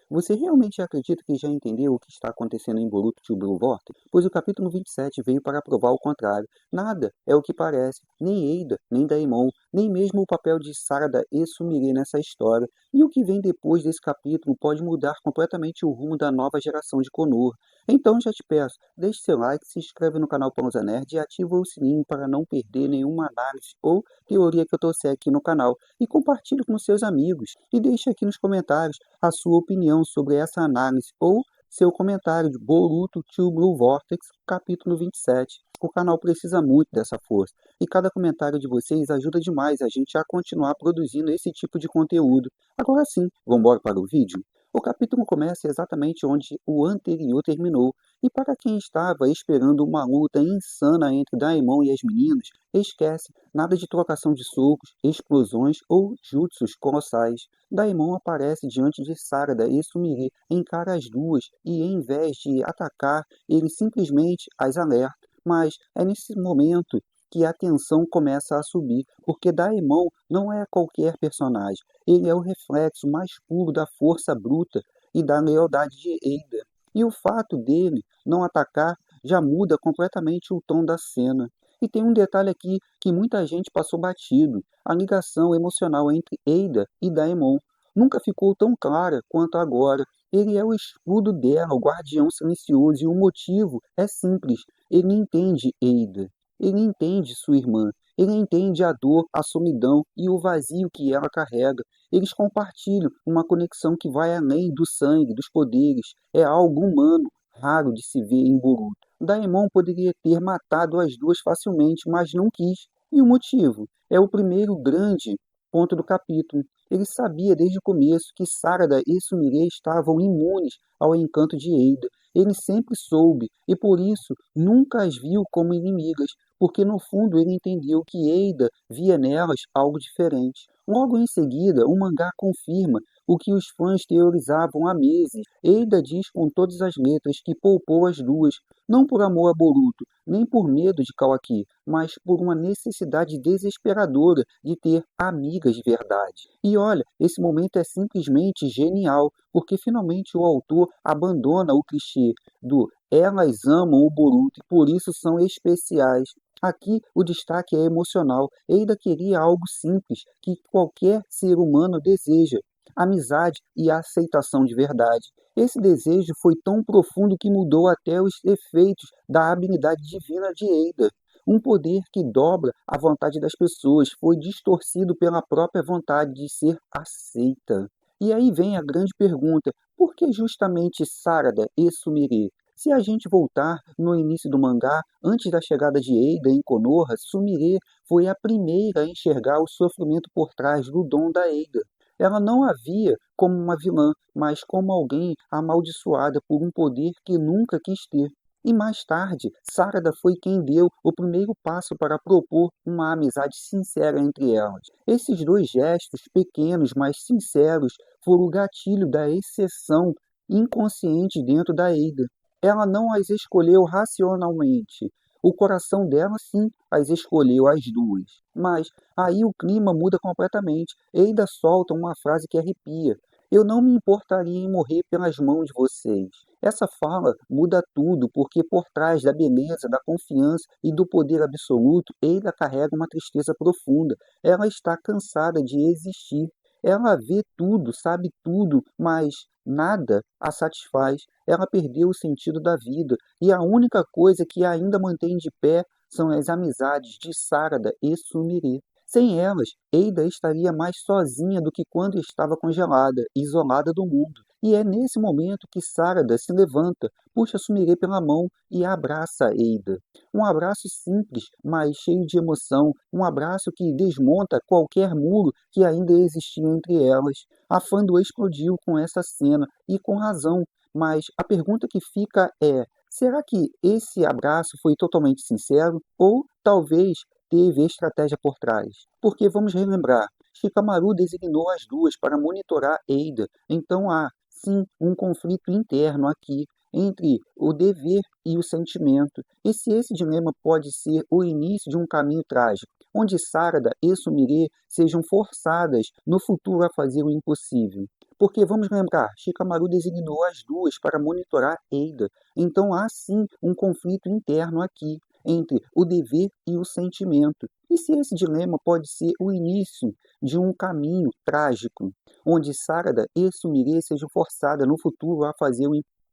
Você realmente acredita que já entendeu o que está acontecendo em Boruto to Blue Vortex? Pois o capítulo 27 veio para provar o contrário. Nada é o que parece, nem Eida, nem Daimon, nem mesmo o papel de Sarada e Sumire nessa história. E o que vem depois desse capítulo pode mudar completamente o rumo da nova geração de Konoha. Então já te peço, deixe seu like, se inscreve no canal Pausa Nerd e ativa o sininho para não perder nenhuma análise ou teoria que eu trouxer aqui no canal. E compartilhe com seus amigos. E deixe aqui nos comentários a sua opinião sobre essa análise ou seu comentário de Boruto to Blue Vortex, capítulo 27. O canal precisa muito dessa força e cada comentário de vocês ajuda demais a gente a continuar produzindo esse tipo de conteúdo. Agora sim, vamos embora para o vídeo? O capítulo começa exatamente onde o anterior terminou, e para quem estava esperando uma luta insana entre Daimon e as meninas, esquece, nada de trocação de socos, explosões ou jutsus colossais. Daimon aparece diante de Sarada e Sumire, encara as duas e, em vez de atacar, ele simplesmente as alerta. Mas é nesse momento que a tensão começa a subir, porque Daemon não é qualquer personagem, ele é o reflexo mais puro da força bruta e da lealdade de Eida. E o fato dele não atacar já muda completamente o tom da cena. E tem um detalhe aqui que muita gente passou batido, a ligação emocional entre Eida e Daemon. Nunca ficou tão clara quanto agora. Ele é o escudo dela, o guardião silencioso, e o motivo é simples. Ele entende Eida. Ele entende sua irmã. Ele entende a dor, a solidão e o vazio que ela carrega. Eles compartilham uma conexão que vai além do sangue, dos poderes. É algo humano, raro de se ver em Boruto. Daemon poderia ter matado as duas facilmente, mas não quis. E o motivo? É o primeiro grande ponto do capítulo. Ele sabia desde o começo que Sarada e Sumire estavam imunes ao encanto de Eida. Ele sempre soube e por isso nunca as viu como inimigas, porque no fundo ele entendeu que Eida via nelas algo diferente. Logo em seguida, o mangá confirma o que os fãs teorizavam há meses. Eida diz com todas as letras que poupou as duas, não por amor a Boruto, nem por medo de Kawaki, mas por uma necessidade desesperadora de ter amigas de verdade. E olha, esse momento é simplesmente genial, porque finalmente o autor abandona o clichê do elas amam o Boruto e por isso são especiais. Aqui o destaque é emocional. Eida queria algo simples que qualquer ser humano deseja: amizade e aceitação de verdade. Esse desejo foi tão profundo que mudou até os efeitos da habilidade divina de Eida. Um poder que dobra a vontade das pessoas foi distorcido pela própria vontade de ser aceita. E aí vem a grande pergunta: por que justamente Sarada e Sumire? Se a gente voltar no início do mangá, antes da chegada de Eida em Konoha, Sumire foi a primeira a enxergar o sofrimento por trás do dom da Eida. Ela não a via como uma vilã, mas como alguém amaldiçoada por um poder que nunca quis ter. E mais tarde, Sarada foi quem deu o primeiro passo para propor uma amizade sincera entre elas. Esses dois gestos, pequenos mas sinceros, foram o gatilho da exceção inconsciente dentro da Eida. Ela não as escolheu racionalmente. O coração dela, sim, as escolheu as duas. Mas aí o clima muda completamente. Eida solta uma frase que arrepia: eu não me importaria em morrer pelas mãos de vocês. Essa fala muda tudo, porque por trás da beleza, da confiança e do poder absoluto, Eida carrega uma tristeza profunda. Ela está cansada de existir. Ela vê tudo, sabe tudo, mas nada a satisfaz. Ela perdeu o sentido da vida, e a única coisa que a ainda mantém de pé são as amizades de Sarada e Sumire. Sem elas, Eida estaria mais sozinha do que quando estava congelada, isolada do mundo. E é nesse momento que Sarada se levanta, puxa Sumire pela mão e abraça Eida. Um abraço simples, mas cheio de emoção, um abraço que desmonta qualquer muro que ainda existia entre elas. A fandom explodiu com essa cena, e com razão, mas a pergunta que fica é: será que esse abraço foi totalmente sincero? Ou talvez teve estratégia por trás? Porque vamos relembrar, Shikamaru designou as duas para monitorar Eida, então há, sim, um conflito interno aqui entre o dever e o sentimento. E se esse dilema pode ser o início de um caminho trágico, onde Sarada e Sumire sejam forçadas no futuro a fazer o impossível. Porque, vamos lembrar, Shikamaru designou as duas para monitorar Eida. Então há sim um conflito interno aqui, entre o dever e o sentimento. E se esse dilema pode ser o início de um caminho trágico, onde Sarada e Sumire sejam forçadas no futuro a fazer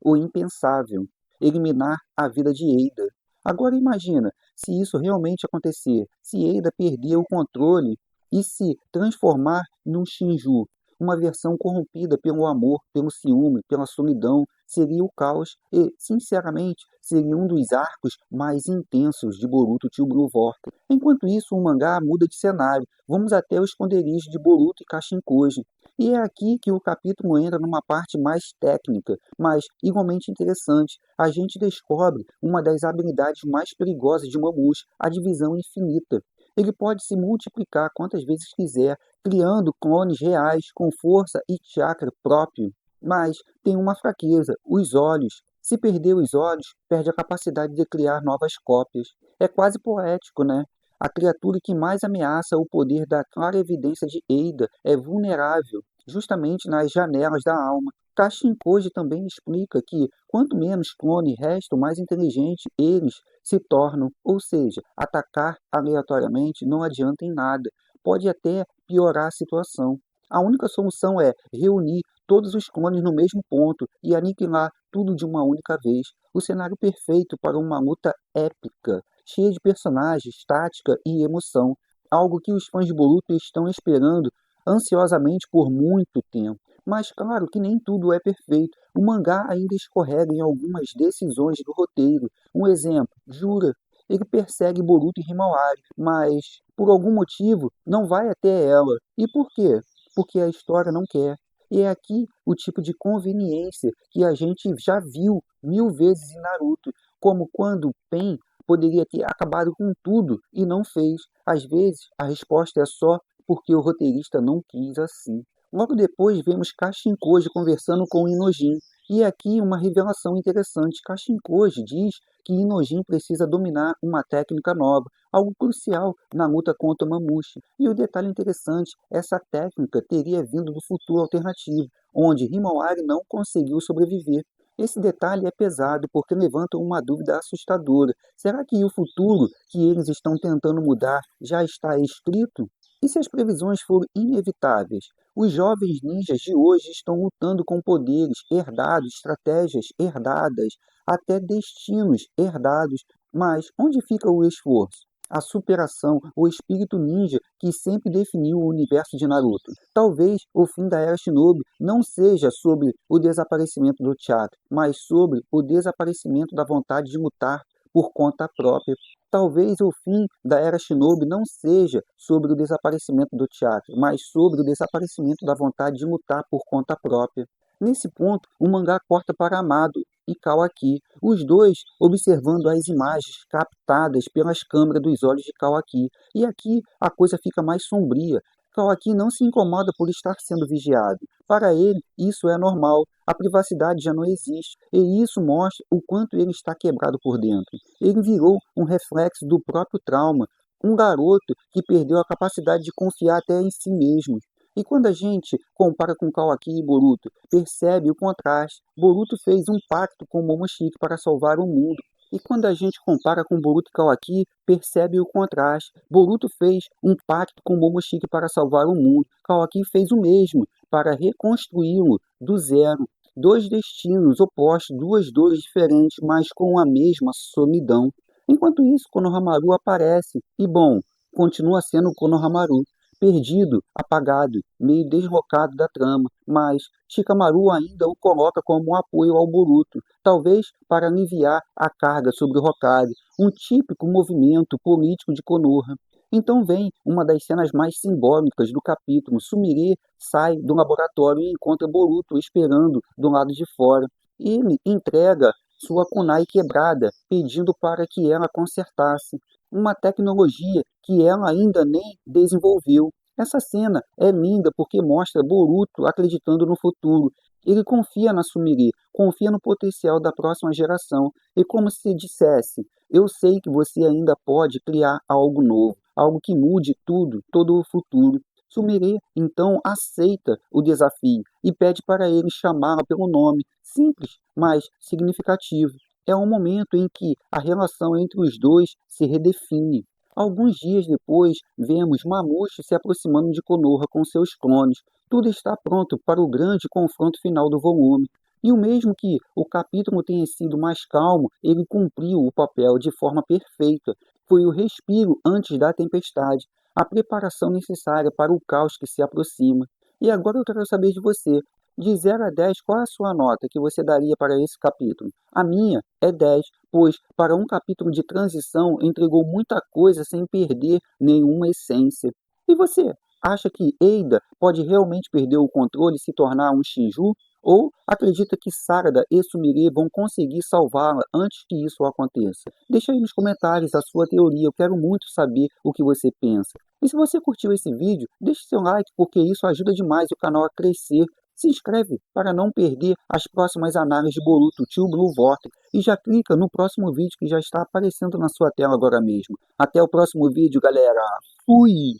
o impensável, eliminar a vida de Eida. Agora imagina, se isso realmente acontecer, se Eida perder o controle e se transformar num Shinju, uma versão corrompida pelo amor, pelo ciúme, pela solidão, seria o caos e, sinceramente, seria um dos arcos mais intensos de Boruto to Blue Vortex. Enquanto isso, o mangá muda de cenário. Vamos até o esconderijo de Boruto e Kashinkoji. E é aqui que o capítulo entra numa parte mais técnica, mas igualmente interessante. A gente descobre uma das habilidades mais perigosas de Momoshi, a divisão infinita. Ele pode se multiplicar quantas vezes quiser, criando clones reais com força e chakra próprio. Mas tem uma fraqueza, os olhos. Se perder os olhos, perde a capacidade de criar novas cópias. É quase poético, né? A criatura que mais ameaça o poder da clara evidência de Eida é vulnerável, justamente nas janelas da alma. Kashinkoji também explica que, quanto menos clones restam, mais inteligentes eles se tornam, ou seja, atacar aleatoriamente não adianta em nada, pode até piorar a situação. A única solução é reunir todos os clones no mesmo ponto e aniquilar tudo de uma única vez. O cenário perfeito para uma luta épica, cheia de personagens, tática e emoção, algo que os fãs de Boruto estão esperando ansiosamente por muito tempo. Mas claro que nem tudo é perfeito. O mangá ainda escorrega em algumas decisões do roteiro. Um exemplo, Jura. Ele persegue Boruto e Himawari, mas por algum motivo não vai até ela. E por quê? Porque a história não quer. E é aqui o tipo de conveniência que a gente já viu 1000 vezes em Naruto, como quando Pen poderia ter acabado com tudo e não fez. Às vezes a resposta é só porque o roteirista não quis assim. Logo depois vemos Kashinkoji conversando com Inojin. E aqui uma revelação interessante. Kashinkoji diz que Inojin precisa dominar uma técnica nova, algo crucial na luta contra Mamushi. E o detalhe interessante, essa técnica teria vindo do futuro alternativo, onde Himawari não conseguiu sobreviver. Esse detalhe é pesado porque levanta uma dúvida assustadora. Será que o futuro que eles estão tentando mudar já está escrito? E se as previsões forem inevitáveis? Os jovens ninjas de hoje estão lutando com poderes herdados, estratégias herdadas, até destinos herdados. Mas onde fica o esforço? A superação, o espírito ninja que sempre definiu o universo de Naruto. Talvez o fim da Era Shinobi não seja sobre o desaparecimento do chakra, mas sobre o desaparecimento da vontade de lutar por conta própria. Talvez o fim da Era Shinobi não seja sobre o desaparecimento do chakra, mas sobre o desaparecimento da vontade de lutar por conta própria. Nesse ponto, o mangá corta para Amado e Kawaki, os dois observando as imagens captadas pelas câmeras dos olhos de Kawaki. E aqui a coisa fica mais sombria. Kawaki não se incomoda por estar sendo vigiado. Para ele, isso é normal. A privacidade já não existe. E isso mostra o quanto ele está quebrado por dentro. Ele virou um reflexo do próprio trauma. Um garoto que perdeu a capacidade de confiar até em si mesmo. E quando a gente compara com Kawaki e Boruto, percebe o contraste. Boruto fez um pacto com Momoshiki para salvar o mundo. E quando a gente compara com Boruto e Kawaki, percebe o contraste. Boruto fez um pacto com Momoshiki para salvar o mundo. Kawaki fez o mesmo, para reconstruí-lo do zero. Dois destinos opostos, duas dores diferentes, mas com a mesma solidão. Enquanto isso, Konohamaru aparece. E bom, continua sendo Konohamaru. Perdido, apagado, meio deslocado da trama, mas Shikamaru ainda o coloca como um apoio ao Boruto, talvez para aliviar a carga sobre o Hokage, um típico movimento político de Konoha. Então vem uma das cenas mais simbólicas do capítulo. Sumire sai do laboratório e encontra Boruto esperando do lado de fora. Ele entrega sua kunai quebrada, pedindo para que ela consertasse uma tecnologia que ela ainda nem desenvolveu. Essa cena é linda porque mostra Boruto acreditando no futuro. Ele confia na Sumire, confia no potencial da próxima geração. E como se dissesse, eu sei que você ainda pode criar algo novo, algo que mude tudo, todo o futuro. Sumire então aceita o desafio e pede para ele chamá-la pelo nome, simples, mas significativo. É um momento em que a relação entre os dois se redefine. Alguns dias depois, vemos Mammoth se aproximando de Konoha com seus clones. Tudo está pronto para o grande confronto final do volume. E o mesmo que o capítulo tenha sido mais calmo, ele cumpriu o papel de forma perfeita. Foi o respiro antes da tempestade, a preparação necessária para o caos que se aproxima. E agora eu quero saber de você. De 0 a 10, qual é a sua nota que você daria para esse capítulo? A minha é 10, pois para um capítulo de transição entregou muita coisa sem perder nenhuma essência. E você, acha que Eida pode realmente perder o controle e se tornar um Shinju? Ou acredita que Sarada e Sumire vão conseguir salvá-la antes que isso aconteça? Deixa aí nos comentários a sua teoria, eu quero muito saber o que você pensa. E se você curtiu esse vídeo, deixe seu like, porque isso ajuda demais o canal a crescer. Se inscreve para não perder as próximas análises de Boruto Two Blue Vortex e já clica no próximo vídeo que já está aparecendo na sua tela agora mesmo. Até o próximo vídeo, galera. Fui!